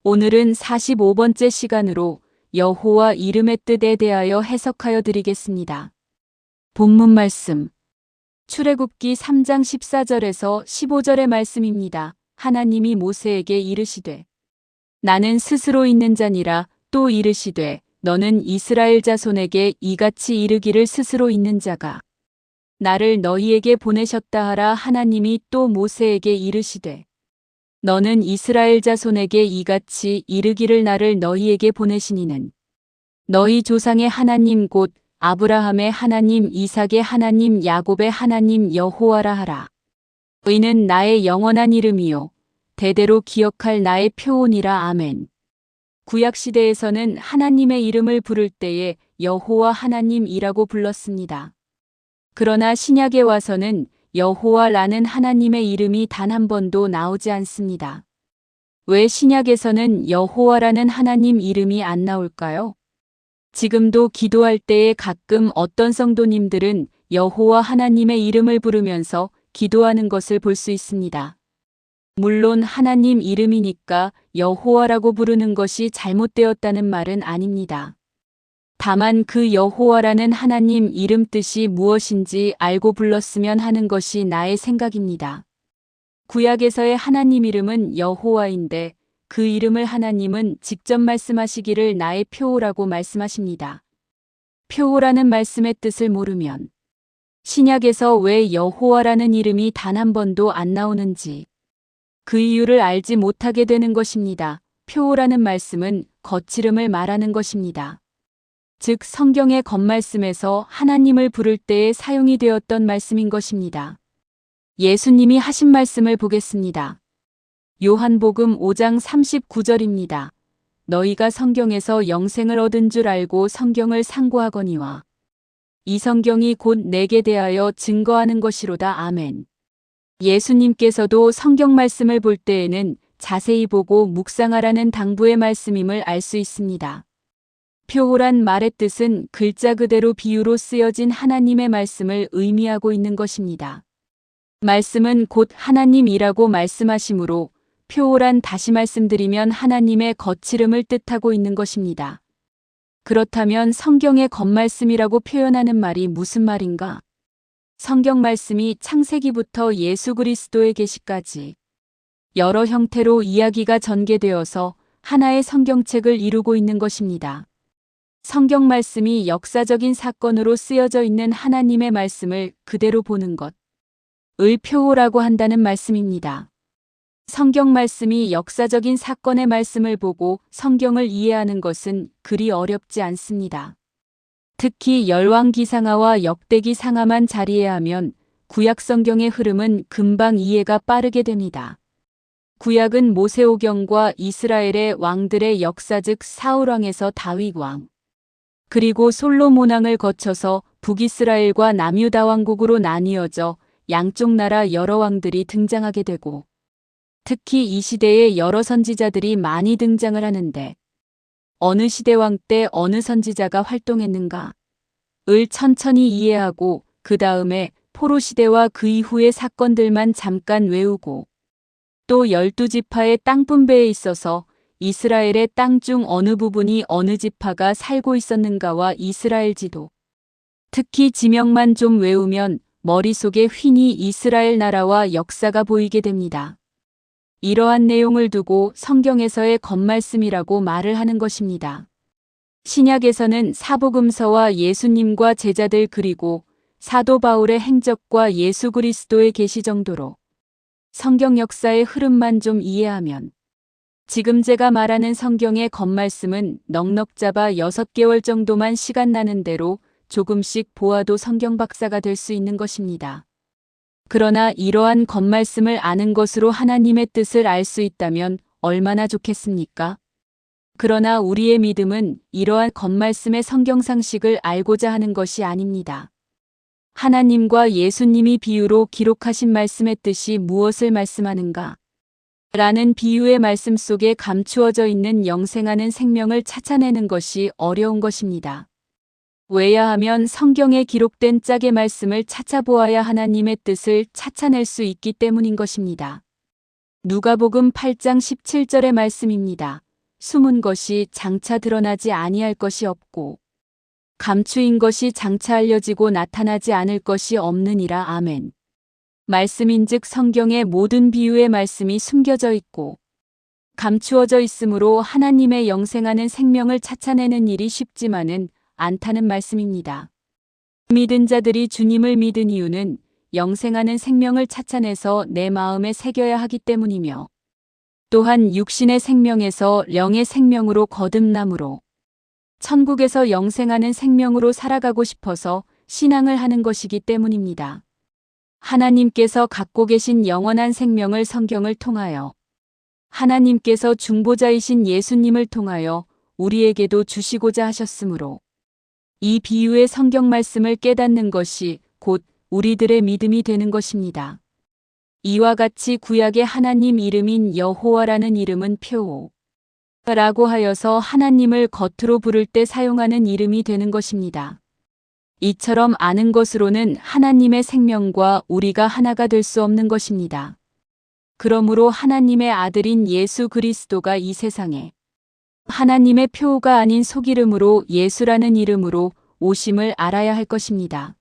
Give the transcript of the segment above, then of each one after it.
오늘은 45번째 시간으로 여호와 이름의 뜻에 대하여 해석하여 드리겠습니다. 본문 말씀. 출애굽기 3장 14절에서 15절의 말씀입니다. 하나님이 모세에게 이르시되 나는 스스로 있는 자니라. 또 이르시되 너는 이스라엘 자손에게 이같이 이르기를 스스로 있는 자가 나를 너희에게 보내셨다 하라. 하나님이 또 모세에게 이르시되 너는 이스라엘 자손에게 이같이 이르기를 나를 너희에게 보내시니는 너희 조상의 하나님 곧 아브라함의 하나님, 이삭의 하나님, 야곱의 하나님 여호와라 하라. 의는 나의 영원한 이름이요 대대로 기억할 나의 표온이라. 아멘. 구약시대에서는 하나님의 이름을 부를 때에 여호와 하나님이라고 불렀습니다. 그러나 신약에 와서는 여호와라는 하나님의 이름이 단 한 번도 나오지 않습니다. 왜 신약에서는 여호와라는 하나님 이름이 안 나올까요? 지금도 기도할 때에 가끔 어떤 성도님들은 여호와 하나님의 이름을 부르면서 기도하는 것을 볼 수 있습니다. 물론 하나님 이름이니까 여호와라고 부르는 것이 잘못되었다는 말은 아닙니다. 다만 그 여호와라는 하나님 이름 뜻이 무엇인지 알고 불렀으면 하는 것이 나의 생각입니다. 구약에서의 하나님 이름은 여호와인데 그 이름을 하나님은 직접 말씀하시기를 나의 표오라고 말씀하십니다. 표오라는 말씀의 뜻을 모르면 신약에서 왜 여호와라는 이름이 단 한 번도 안 나오는지 그 이유를 알지 못하게 되는 것입니다. 표오라는 말씀은 거칠음을 말하는 것입니다. 즉 성경의 겉말씀에서 하나님을 부를 때에 사용이 되었던 말씀인 것입니다. 예수님이 하신 말씀을 보겠습니다. 요한복음 5장 39절입니다. 너희가 성경에서 영생을 얻은 줄 알고 성경을 상고하거니와 이 성경이 곧 내게 대하여 증거하는 것이로다. 아멘. 예수님께서도 성경 말씀을 볼 때에는 자세히 보고 묵상하라는 당부의 말씀임을 알 수 있습니다. 표오란 말의 뜻은 글자 그대로 비유로 쓰여진 하나님의 말씀을 의미하고 있는 것입니다. 말씀은 곧 하나님이라고 말씀하시므로 표오란 다시 말씀드리면 하나님의 거칠음을 뜻하고 있는 것입니다. 그렇다면 성경의 겉말씀이라고 표현하는 말이 무슨 말인가? 성경 말씀이 창세기부터 예수 그리스도의 계시까지 여러 형태로 이야기가 전개되어서 하나의 성경책을 이루고 있는 것입니다. 성경 말씀이 역사적인 사건으로 쓰여져 있는 하나님의 말씀을 그대로 보는 것을 표오라고 한다는 말씀입니다. 성경 말씀이 역사적인 사건의 말씀을 보고 성경을 이해하는 것은 그리 어렵지 않습니다. 특히 열왕기상하와 역대기상하만 자리해하면 구약 성경의 흐름은 금방 이해가 빠르게 됩니다. 구약은 모세오경과 이스라엘의 왕들의 역사 즉 사울왕에서 다윗왕 그리고 솔로몬 왕을 거쳐서 북이스라엘과 남유다 왕국으로 나뉘어져 양쪽 나라 여러 왕들이 등장하게 되고 특히 이 시대에 여러 선지자들이 많이 등장을 하는데 어느 시대 왕 때 어느 선지자가 활동했는가를 천천히 이해하고 그 다음에 포로 시대와 그 이후의 사건들만 잠깐 외우고 또 12지파의 땅 분배에 있어서 이스라엘의 땅 중 어느 부분이 어느 지파가 살고 있었는가와 이스라엘 지도, 특히 지명만 좀 외우면 머릿속에 휜히 이스라엘 나라와 역사가 보이게 됩니다. 이러한 내용을 두고 성경에서의 겉말씀이라고 말을 하는 것입니다. 신약에서는 사복음서와 예수님과 제자들 그리고 사도 바울의 행적과 예수 그리스도의 계시 정도로 성경 역사의 흐름만 좀 이해하면 지금 제가 말하는 성경의 겉말씀은 넉넉 잡아 6개월 정도만 시간 나는 대로 조금씩 보아도 성경 박사가 될 수 있는 것입니다. 그러나 이러한 겉말씀을 아는 것으로 하나님의 뜻을 알 수 있다면 얼마나 좋겠습니까? 그러나 우리의 믿음은 이러한 겉말씀의 성경 상식을 알고자 하는 것이 아닙니다. 하나님과 예수님이 비유로 기록하신 말씀의 뜻이 무엇을 말씀하는가? 라는 비유의 말씀 속에 감추어져 있는 영생하는 생명을 찾아내는 것이 어려운 것입니다. 왜냐하면 성경에 기록된 짝의 말씀을 찾아보아야 하나님의 뜻을 찾아낼 수 있기 때문인 것입니다. 누가복음 8장 17절의 말씀입니다. 숨은 것이 장차 드러나지 아니할 것이 없고 감추인 것이 장차 알려지고 나타나지 않을 것이 없느니라. 아멘. 말씀인즉 성경의 모든 비유의 말씀이 숨겨져 있고 감추어져 있으므로 하나님의 영생하는 생명을 찾아내는 일이 쉽지만은 않다는 말씀입니다. 믿은 자들이 주님을 믿은 이유는 영생하는 생명을 찾아내서 내 마음에 새겨야 하기 때문이며 또한 육신의 생명에서 영의 생명으로 거듭남으로 천국에서 영생하는 생명으로 살아가고 싶어서 신앙을 하는 것이기 때문입니다. 하나님께서 갖고 계신 영원한 생명을 성경을 통하여 하나님께서 중보자이신 예수님을 통하여 우리에게도 주시고자 하셨으므로 이 비유의 성경 말씀을 깨닫는 것이 곧 우리들의 믿음이 되는 것입니다. 이와 같이 구약의 하나님 이름인 여호와라는 이름은 표라고 하여서 하나님을 겉으로 부를 때 사용하는 이름이 되는 것입니다. 이처럼 아는 것으로는 하나님의 생명과 우리가 하나가 될 수 없는 것입니다. 그러므로 하나님의 아들인 예수 그리스도가 이 세상에 하나님의 표가 아닌 속이름으로 예수라는 이름으로 오심을 알아야 할 것입니다.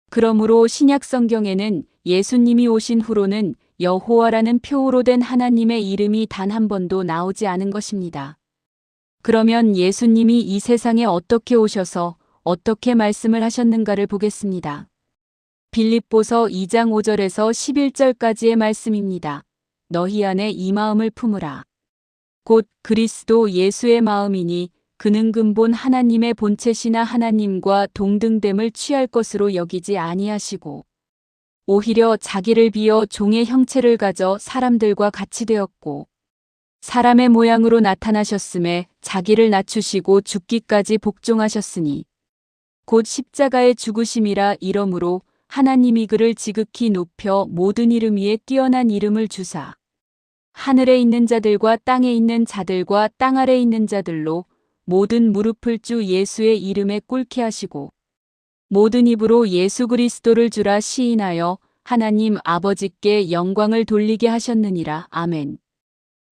그러므로 신약 성경에는 예수님이 오신 후로는 여호와라는 표로 된 하나님의 이름이 단 한 번도 나오지 않은 것입니다. 그러면 예수님이 이 세상에 어떻게 오셔서 어떻게 말씀을 하셨는가를 보겠습니다. 빌립보서 2장 5절에서 11절까지의 말씀입니다. 너희 안에 이 마음을 품으라. 곧 그리스도 예수의 마음이니 그는 근본 하나님의 본체시나 하나님과 동등됨을 취할 것으로 여기지 아니하시고 오히려 자기를 비어 종의 형체를 가져 사람들과 같이 되었고 사람의 모양으로 나타나셨음에 자기를 낮추시고 죽기까지 복종하셨으니 곧 십자가의 죽으심이라. 이러므로 하나님이 그를 지극히 높여 모든 이름 위에 뛰어난 이름을 주사 하늘에 있는 자들과 땅에 있는 자들과 땅 아래 있는 자들로 모든 무릎을 주 예수의 이름에 꿇게 하시고 모든 입으로 예수 그리스도를 주라 시인하여 하나님 아버지께 영광을 돌리게 하셨느니라. 아멘.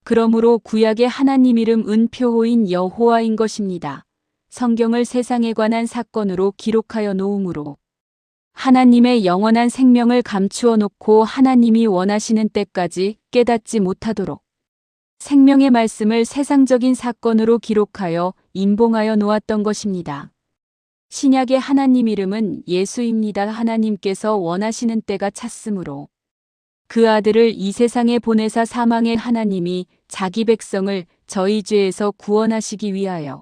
그러므로 구약의 하나님 이름 은표호인 여호와인 것입니다. 성경을 세상에 관한 사건으로 기록하여 놓음으로 하나님의 영원한 생명을 감추어 놓고 하나님이 원하시는 때까지 깨닫지 못하도록 생명의 말씀을 세상적인 사건으로 기록하여 인봉하여 놓았던 것입니다. 신약의 하나님 이름은 예수입니다. 하나님께서 원하시는 때가 찼으므로 그 아들을 이 세상에 보내사 사망의 하나님이 자기 백성을 저희 죄에서 구원하시기 위하여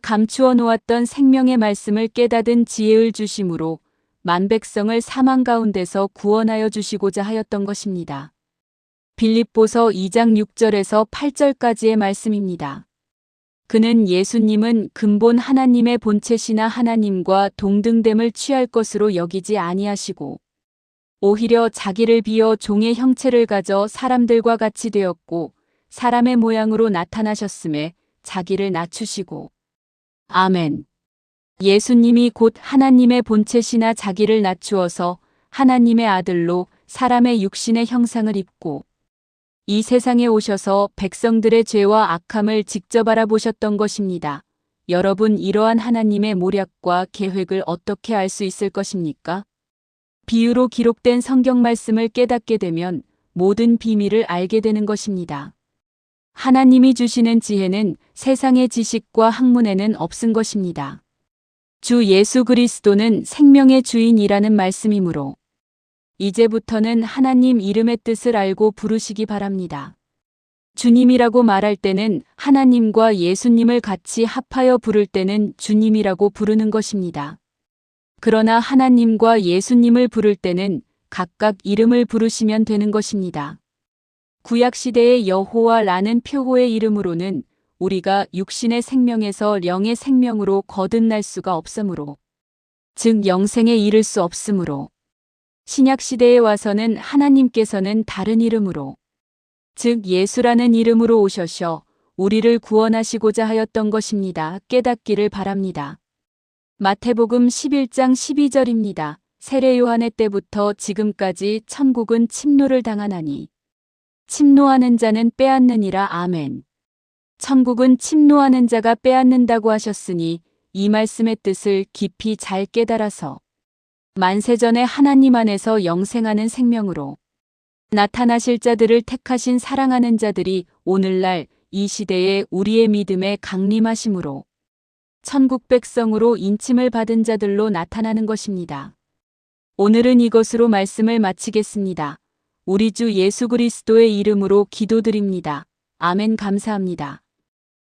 감추어 놓았던 생명의 말씀을 깨닫은 지혜를 주심으로 만백성을 사망 가운데서 구원하여 주시고자 하였던 것입니다. 빌립보서 2장 6절에서 8절까지의 말씀입니다. 그는 예수님은 근본 하나님의 본체시나 하나님과 동등됨을 취할 것으로 여기지 아니하시고 오히려 자기를 비어 종의 형체를 가져 사람들과 같이 되었고 사람의 모양으로 나타나셨음에 자기를 낮추시고 아멘. 예수님이 곧 하나님의 본체시나 자기를 낮추어서 하나님의 아들로 사람의 육신의 형상을 입고 이 세상에 오셔서 백성들의 죄와 악함을 직접 알아보셨던 것입니다. 여러분, 이러한 하나님의 모략과 계획을 어떻게 알 수 있을 것입니까? 비유로 기록된 성경 말씀을 깨닫게 되면 모든 비밀을 알게 되는 것입니다. 하나님이 주시는 지혜는 세상의 지식과 학문에는 없은 것입니다. 주 예수 그리스도는 생명의 주인이라는 말씀이므로 이제부터는 하나님 이름의 뜻을 알고 부르시기 바랍니다. 주님이라고 말할 때는 하나님과 예수님을 같이 합하여 부를 때는 주님이라고 부르는 것입니다. 그러나 하나님과 예수님을 부를 때는 각각 이름을 부르시면 되는 것입니다. 구약시대의 여호와라는 표호의 이름으로는 우리가 육신의 생명에서 영의 생명으로 거듭날 수가 없으므로 즉 영생에 이를 수 없으므로 신약시대에 와서는 하나님께서는 다른 이름으로 즉 예수라는 이름으로 오셔서 우리를 구원하시고자 하였던 것입니다. 깨닫기를 바랍니다. 마태복음 11장 12절입니다. 세례 요한의 때부터 지금까지 천국은 침노를 당하나니 침노하는 자는 빼앗느니라. 아멘. 천국은 침노하는 자가 빼앗는다고 하셨으니 이 말씀의 뜻을 깊이 잘 깨달아서 만세전에 하나님 안에서 영생하는 생명으로 나타나실 자들을 택하신 사랑하는 자들이 오늘날 이 시대에 우리의 믿음에 강림하심으로 천국 백성으로 인침을 받은 자들로 나타나는 것입니다. 오늘은 이것으로 말씀을 마치겠습니다. 우리 주 예수 그리스도의 이름으로 기도드립니다. 아멘. 감사합니다.